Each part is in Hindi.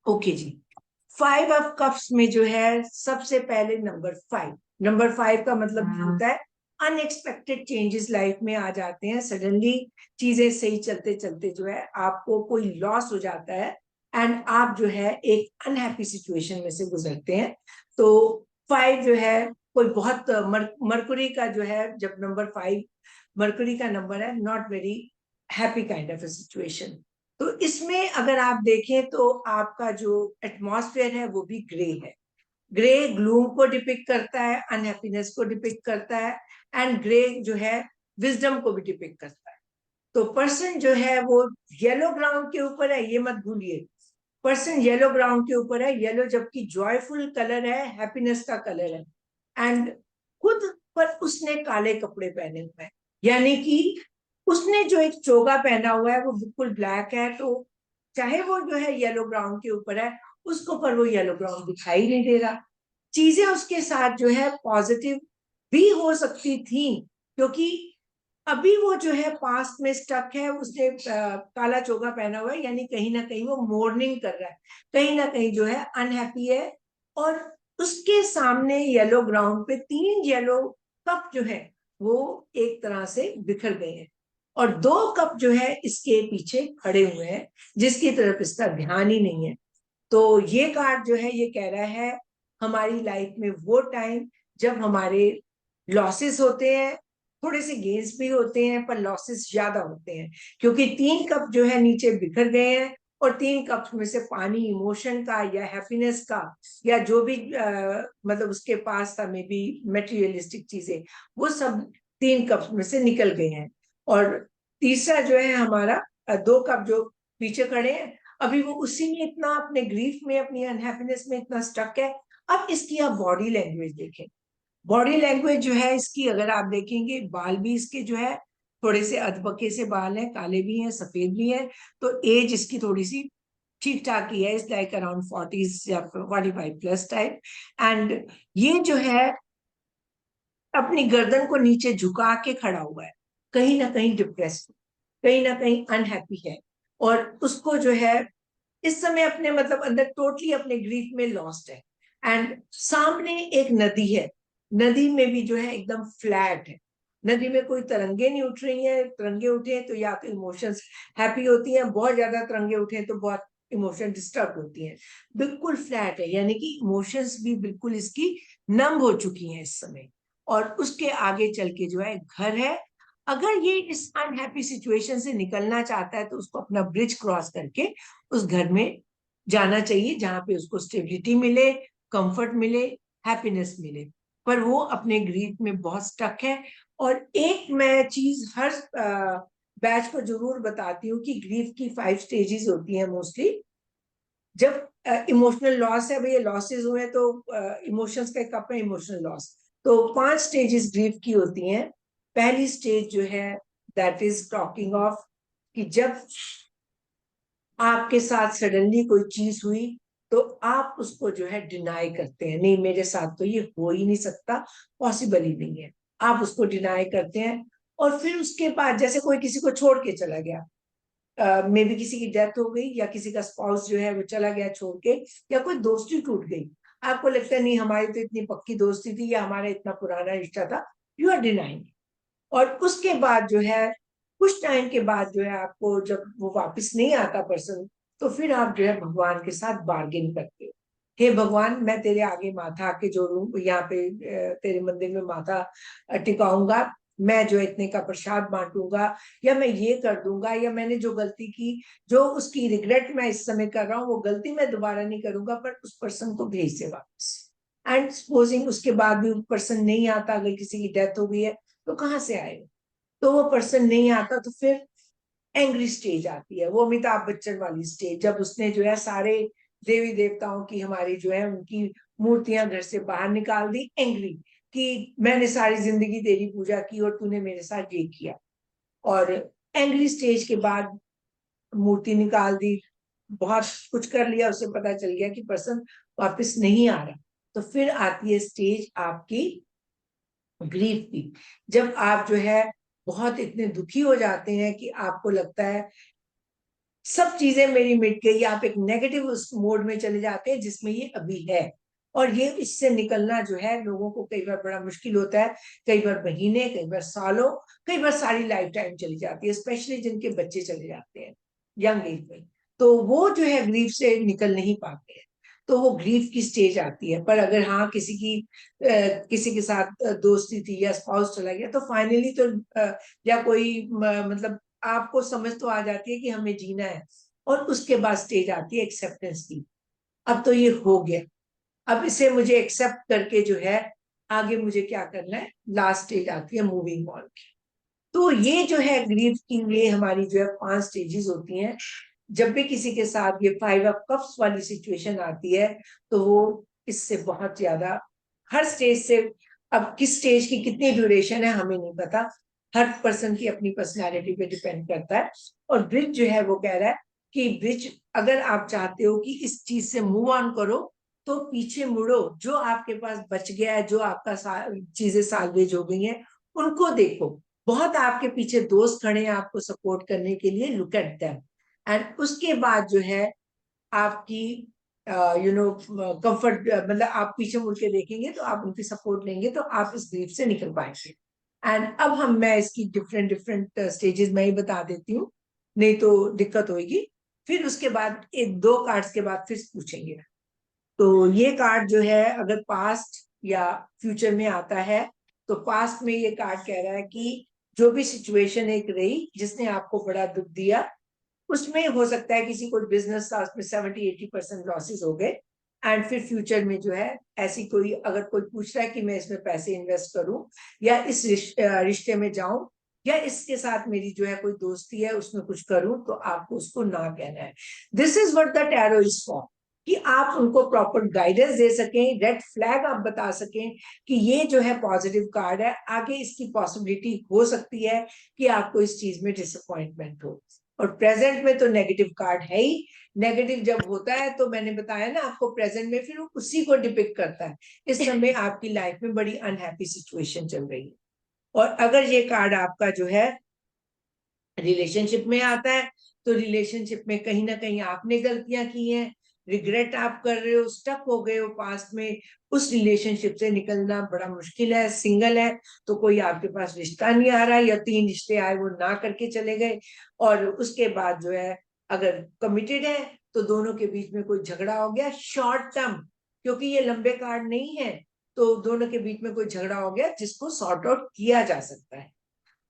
Okay ji. 5 ऑफ कप्स में जो है सबसे पहले नंबर 5 का मतलब होता है अनएक्सपेक्टेड चेंजेस लाइफ में आ जाते हैं। सडनली चीजें सही चलते चलते जो है आपको कोई लॉस हो जाता है एंड आप जो है एक अनहैप्पी सिचुएशन में से गुजरते हैं। तो 5 जो है कोई बहुत मरकुरी का जो है, जब नंबर 5 मरकुरी का नंबर है, not very happy kind of a situation. तो इसमें अगर आप देखें तो आपका जो एटमॉस्फेयर है वो भी ग्रे है। ग्रे ग्लूम को डिपिक्ट करता है, अनहैप्पीनेस को डिपिक्ट करता है, एंड ग्रे जो है विजडम को भी डिपिक्ट करता है। तो पर्सन जो है वो येलो ग्राउंड के ऊपर है, ये मत भूलिए। पर्सन येलो ग्राउंड के ऊपर है, येलो जबकि जॉयफुल कलर है, हैप्पीनेस का कलर है। एंड खुद पर उसने काले कपड़े पहने हुए हैं, यानी कि उसने जो एक चोगा पहना हुआ है वो बिल्कुल ब्लैक है। तो चाहे वो जो है येलो ग्राउंड के ऊपर है, उसको पर वो येलो ग्राउंड दिखाई नहीं दे रहा। चीजें उसके साथ जो है पॉजिटिव भी हो सकती थी, क्योंकि अभी वो जो है पास्ट में स्टक है। उसने काला चोगा पहना हुआ है, यानी कहीं ना कहीं वो मोर्निंग कर रहा है, कहीं ना कहीं जो है अनहैप्पी है। और उसके सामने येलो ग्राउंड पे 3 येलो कप जो है वो एक तरह से बिखर गए हैं, और 2 कप जो है इसके पीछे खड़े हुए हैं, जिसकी तरफ इसका ध्यान ही नहीं है। तो ये कार्ड जो है ये कह रहा है हमारी लाइफ में वो टाइम जब हमारे लॉसेस होते हैं, थोड़े से गेन्स भी होते हैं, पर लॉसेस ज्यादा होते हैं, क्योंकि 3 कप जो है नीचे बिखर गए हैं। और 3 कप्स में से पानी इमोशन का या हैप्पीनेस का या जो भी मतलब उसके पास था, मे बी मेटीरियलिस्टिक चीजें, वो सब 3 कप्स में से निकल गए हैं। और तीसरा जो है हमारा 2 कप जो पीछे खड़े हैं, अभी वो उसी में इतना अपने ग्रीफ में, अपनी अनहैप्पीनेस में इतना स्टक है। अब इसकी आप बॉडी लैंग्वेज देखें। बॉडी लैंग्वेज जो है इसकी, अगर आप देखेंगे, बाल भी इसके जो है थोड़े से अधपके से बाल हैं, काले भी हैं, सफेद भी हैं। तो एज इसकी थोड़ी सी ठीक ठाक ही है, इस लाइक अराउंड 40 या 45 प्लस टाइप। एंड ये जो है अपनी गर्दन को नीचे झुका के खड़ा हुआ है, कहीं ना कहीं डिप्रेस्ड, कहीं ना कहीं अनहैप्पी है। और उसको जो है इस समय अपने मतलब अंदर टोटली अपने ग्रीफ में लॉस्ट है। एंड सामने एक नदी है, नदी में भी जो है एकदम फ्लैट है। नदी में कोई तरंगे नहीं उठ रही हैं। तरंगे उठे तो या तो इमोशंस हैप्पी होती हैं, बहुत ज्यादा तरंगे उठे तो बहुत इमोशन डिस्टर्ब होती हैं। बिल्कुल फ्लैट है, यानी कि इमोशंस भी बिल्कुल इसकी नम हो चुकी हैं इस समय। और उसके आगे चल के जो है घर है। अगर ये इस अनहैप्पी सिचुएशन से निकलना चाहता है तो उसको अपना ब्रिज क्रॉस करके उस घर में जाना चाहिए, जहां पे उसको स्टेबिलिटी मिले, कंफर्ट मिले, हैप्पीनेस मिले। पर वो अपने ग्रीफ में बहुत स्टक है। और एक मैं चीज हर बैच को जरूर बताती हूँ कि ग्रीफ की 5 स्टेजेस होती हैं मोस्टली। जब इमोशनल लॉस है, भैया लॉसेस हुए तो इमोशंस का कप है, इमोशनल लॉस। तो 5 स्टेजेस ग्रीफ की होती हैं। पहली स्टेज जो है दैट इज टॉकिंग ऑफ कि जब आपके साथ सडनली कोई चीज हुई तो आप उसको जो है डिनाई करते हैं, नहीं मेरे साथ तो ये हो ही नहीं सकता, पॉसिबल ही नहीं है। आप उसको डिनाई करते हैं। और फिर उसके बाद जैसे कोई किसी को छोड़ के चला गया, मे बी किसी की डेथ हो गई, या किसी का स्पाउस जो है वो चला गया छोड़ के, या कोई दोस्ती टूट गई, आपको लगता है नहीं हमारी तो इतनी पक्की दोस्ती थी या हमारा इतना पुराना रिश्ता था, यू आर डिनाइंग। और उसके बाद जो है कुछ टाइम के बाद जो है आपको जब वो वापस नहीं आता पर्सन, तो फिर आप जो है भगवान के साथ बार्गेन करते हो। हे भगवान, मैं तेरे आगे माथा आके जोड़ू, यहाँ पे तेरे मंदिर में माथा टिकाऊंगा, मैं जो इतने का प्रसाद बांटूंगा, या मैं ये कर दूंगा, या मैंने जो गलती की, जो उसकी रिग्रेट मैं इस समय कर रहा हूँ, वो गलती मैं दोबारा नहीं करूंगा, पर उस पर्सन को भेज दे वापस। एंड सपोजिंग उसके बाद भी पर्सन नहीं आता, अगर किसी की डेथ हो गई है तो कहाँ से आएगा। तो वो पर्सन नहीं आता तो फिर एंग्री स्टेज आती है, वो अमिताभ बच्चन वाली स्टेज, जब उसने जो है सारे देवी देवताओं की, हमारी जो है उनकी मूर्तियां घर से बाहर निकाल दी, एंग्री कि मैंने सारी जिंदगी तेरी पूजा की और तूने मेरे साथ ये किया। और एंग्री स्टेज के बाद मूर्ति निकाल दी, बहुत कुछ कर लिया, उसे पता चल गया कि पर्सन वापस नहीं आ रहा। तो फिर आती है स्टेज आपकी ग्रीफ की, जब आप जो है बहुत इतने दुखी हो जाते हैं कि आपको लगता है सब चीजें मेरी मिट गई, आप एक नेगेटिव उस मोड में चले जाते हैं जिसमें ये अभी है। और ये इससे निकलना जो है लोगों को कई बार बड़ा मुश्किल होता है, कई बार महीने, कई बार सालों, कई बार सारी लाइफ टाइम चली जाती है, स्पेशली जिनके बच्चे चले जाते हैं यंग एज में, तो वो जो है ग्रीफ से निकल नहीं पाते हैं, तो वो ग्रीफ की स्टेज आती है। पर अगर हाँ किसी के साथ दोस्ती थी या स्पाउस चला गया, तो फाइनली तो या कोई मतलब आपको समझ तो आ जाती है कि हमें जीना है, और उसके बाद स्टेज आती है एक्सेप्टेंस की। अब तो ये हो गया, अब इसे मुझे एक्सेप्ट करके जो है आगे मुझे क्या करना है, लास्ट स्टेज आती है मूविंग ऑन की। तो ये जो है ग्रीफ की, ये हमारी जो है 5 स्टेजेस होती हैं। जब भी किसी के साथ ये 5 ऑफ कप्स वाली सिचुएशन आती है, तो वो इससे बहुत ज्यादा, हर स्टेज से, अब किस स्टेज की कितनी ड्यूरेशन है हमें नहीं पता, हर पर्सन की अपनी पर्सनालिटी पे डिपेंड करता है। और ब्रिज जो है वो कह रहा है कि ब्रिज, अगर आप चाहते हो कि इस चीज से मूव ऑन करो, तो पीछे मुड़ो, जो आपके पास बच गया है, जो आपका चीजें साल्वेज हो गई हैं, उनको देखो। बहुत आपके पीछे दोस्त खड़े हैं आपको सपोर्ट करने के लिए, लुक एट देम। एंड उसके बाद जो है आपकी कंफर्ट, मतलब आप पीछे मुड़ के देखेंगे तो आप उनकी सपोर्ट लेंगे, तो आप इस ग्रीफ से निकल पाएंगे। एंड अब मैं इसकी डिफरेंट डिफरेंट स्टेजेस मैं ही बता देती हूँ, नहीं तो दिक्कत होगी। फिर उसके बाद एक दो कार्ड्स के बाद फिर पूछेंगे। तो ये कार्ड जो है अगर पास्ट या फ्यूचर में आता है, तो पास्ट में ये कार्ड कह रहा है कि जो भी सिचुएशन एक रही जिसने आपको बड़ा दुख दिया, उसमें हो सकता है किसी कोई बिजनेस था उसमें 70-80% लॉसेस हो गए। एंड फिर फ्यूचर में जो है ऐसी कोई, अगर कोई पूछ रहा है कि मैं इसमें पैसे इन्वेस्ट करूं या इस रिश्ते में जाऊं, या इसके साथ मेरी जो है कोई दोस्ती है उसमें कुछ करूं, तो आपको उसको ना कहना है। This is what the tarot is for, कि आप उनको प्रॉपर गाइडेंस दे सकें, रेड फ्लैग आप बता सकें कि ये जो है पॉजिटिव कार्ड है, आगे इसकी पॉसिबिलिटी हो सकती है कि आपको इस चीज में डिसअपॉइंटमेंट हो। और प्रेजेंट में तो नेगेटिव कार्ड है ही। नेगेटिव जब होता है तो मैंने बताया ना आपको, प्रेजेंट में फिर वो उसी को डिपिक्ट करता है, इस समय आपकी लाइफ में बड़ी अनहैप्पी सिचुएशन चल रही है। और अगर ये कार्ड आपका जो है रिलेशनशिप में आता है, तो रिलेशनशिप में कहीं ना कहीं आपने गलतियां की हैं, रिग्रेट आप कर रहे हो, स्टक हो गए हो पास्ट में, उस रिलेशनशिप से निकलना बड़ा मुश्किल है, सिंगल है तो कोई आपके पास रिश्ता नहीं आ रहा, या 3 रिश्ते आए वो ना करके चले गए। और उसके बाद जो है अगर कमिटेड है, तो दोनों के बीच में कोई झगड़ा हो गया शॉर्ट टर्म, क्योंकि ये लंबे कार्ड नहीं है, तो दोनों के बीच में कोई झगड़ा हो गया जिसको सॉर्ट आउट किया जा सकता है।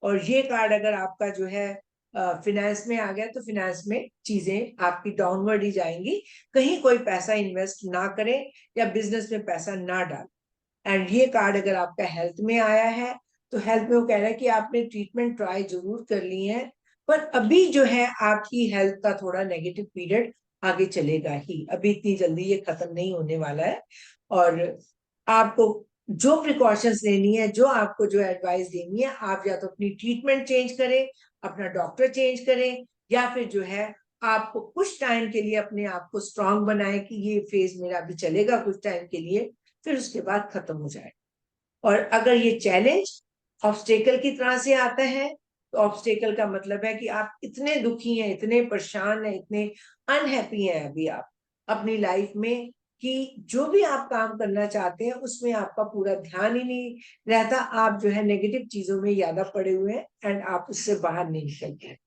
और ये कार्ड अगर आपका जो है फिनेंस में आ गया, तो फिनेंस में चीजें आपकी डाउनवर्ड ही जाएंगी, कहीं कोई पैसा इन्वेस्ट ना करें या बिजनेस में पैसा ना डालें। एंड ये कार्ड अगर आपका हेल्थ में आया है, तो हेल्थ में वो कह रहा है कि आपने ट्रीटमेंट ट्राई जरूर कर ली है, पर अभी जो है आपकी हेल्थ का थोड़ा नेगेटिव पीरियड आगे चलेगा ही, अभी इतनी जल्दी ये खत्म नहीं होने वाला है। और आपको जो प्रिकॉशंस लेनी है, जो आपको जो एडवाइस देनी है, आप या तो अपनी ट्रीटमेंट चेंज करें, अपना डॉक्टर चेंज करें, या फिर जो है आपको कुछ टाइम के लिए अपने आप को स्ट्रांग बनाए कि ये फेज मेरा अभी चलेगा कुछ टाइम के लिए, फिर उसके बाद खत्म हो जाए। और अगर ये चैलेंज ऑब्स्टेकल की तरह से आता है, तो ऑब्स्टेकल का मतलब है कि आप इतने दुखी हैं, इतने परेशान हैं, इतने अनहैप्पी हैं अभी आप अपनी लाइफ में, कि जो भी आप काम करना चाहते हैं उसमें आपका पूरा ध्यान ही नहीं रहता, आप जो है नेगेटिव चीजों में ज्यादा पड़े हुए हैं, एंड आप उससे बाहर नहीं निकलते हैं।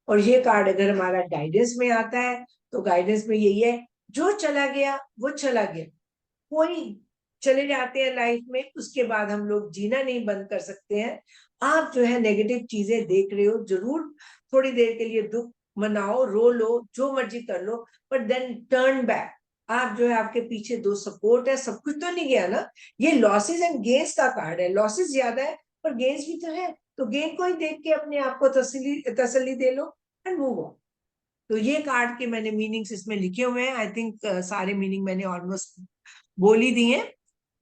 और ये कार्ड अगर हमारा गाइडेंस में आता है, तो गाइडेंस में यही है, जो चला गया वो चला गया, कोई चले जाते हैं लाइफ में, उसके बाद हम लोग जीना नहीं बंद कर सकते हैं। आप जो है नेगेटिव चीजें देख रहे हो, जरूर थोड़ी देर के लिए दुख मनाओ, रो लो, जो मर्जी कर लो, पर देन टर्न बैक। आप जो है आपके पीछे दो सपोर्ट है, सब कुछ तो नहीं गया ना। ये लॉसेस एंड गेन्स का कार्ड है, लॉसेस ज्यादा है पर गेन्स भी तो है, तो गेन को ही देख के अपने आप को तसल्ली तसल्ली दे लो एंड मूव ऑन। तो ये कार्ड के मैंने मीनिंग्स इसमें लिखे हुए हैं, आई थिंक सारे मीनिंग मैंने ऑलमोस्ट बोल ही दिए।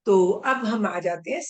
तो अब हम आ जाते हैं